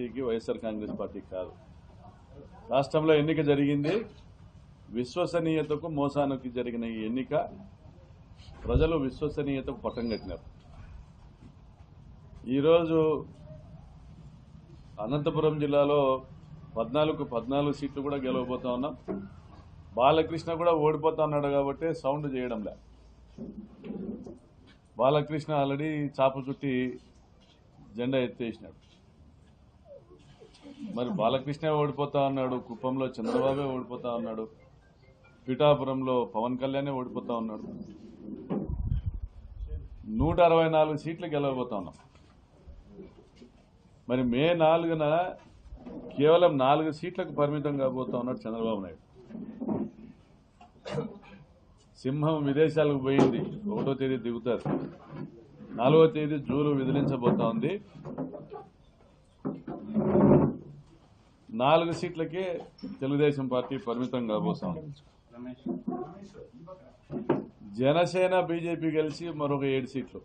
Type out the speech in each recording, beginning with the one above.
పార్టీకి వైఎస్ఆర్ కాంగ్రెస్ పార్టీకి కాదు. రాష్ట్రంలో ఎన్నిక జరిగింది విశ్వసనీయతకు మోసానికి జరిగిన ఈ ఎన్నిక ప్రజలు విశ్వసనీయతకు పట్టం కట్టినారు. ఈరోజు అనంతపురం జిల్లాలో 14 సీట్లు కూడా గెలవబోతా ఉన్నాం. బాలకృష్ణ కూడా ఓడిపోతా ఉన్నాడు కాబట్టి సౌండ్ చేయడంలే. బాలకృష్ణ ఆల్రెడీ చాప చుట్టి జెండా ఎత్తేసినాడు. మరి బాలకృష్ణ ఓడిపోతా ఉన్నాడు, కుప్పంలో చంద్రబాబే ఓడిపోతా ఉన్నాడు, పిఠాపురంలో పవన్ కళ్యాణే ఓడిపోతా ఉన్నాడు. 164 సీట్లు గెలవబోతా ఉన్నాం. మరి మే 4న కేవలం 4 సీట్లకు పరిమితం కాబోతా ఉన్నాడు చంద్రబాబు నాయుడు. సింహం విదేశాలకు పోయింది, 1వ తేదీ దిగుతారు. 4వ తేదీ జూలు విదిలించబోతా ఉంది. 4 సీట్లకే తెలుగుదేశం పార్టీ పరిమితం కాబోతా ఉంది. జనసేన బీజేపీ కలిసి మరొక 7 సీట్లు,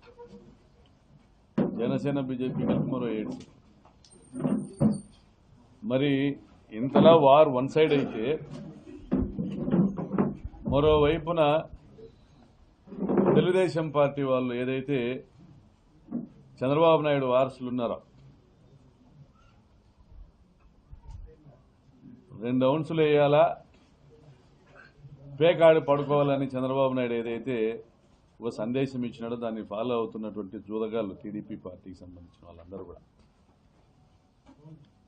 జనసేన బీజేపీ కలిసి మరో 7 సీట్లు. మరి ఇంతలా వార్ వన్ సైడ్ అయితే మరోవైపున తెలుగుదేశం పార్టీ వాళ్ళు ఏదైతే చంద్రబాబు నాయుడు వారసులు ఉన్నారో 2 ఔన్సులు వేయాలా, పేకాడి పడుకోవాలని చంద్రబాబు నాయుడు ఏదైతే ఒక సందేశం ఇచ్చినాడో దాన్ని ఫాలో అవుతున్నటువంటి జూదగాళ్ళు టీడీపీ పార్టీకి సంబంధించిన వాళ్ళందరూ కూడా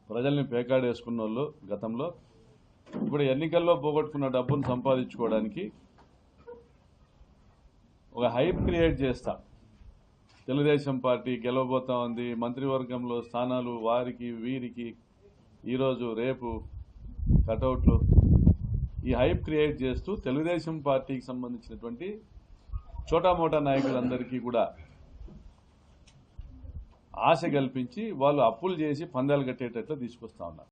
ప్రజల్ని పేకాడేసుకున్న వాళ్ళు గతంలో ఇప్పుడు ఎన్నికల్లో పోగొట్టుకున్న డబ్బును సంపాదించుకోవడానికి ఒక హైప్ క్రియేట్ చేస్తా. తెలుగుదేశం పార్టీ గెలవబోతా ఉంది, మంత్రివర్గంలో స్థానాలు వారికి వీరికి, ఈరోజు రేపు కటౌట్లు, ఈ హైప్ క్రియేట్ చేస్తూ తెలుగుదేశం పార్టీకి సంబంధించినటువంటి చోటామోటా నాయకులందరికీ కూడా ఆశ కల్పించి వాళ్ళు అప్పులు చేసి పందాలు కట్టేటట్లు తీసుకొస్తా ఉన్నారు.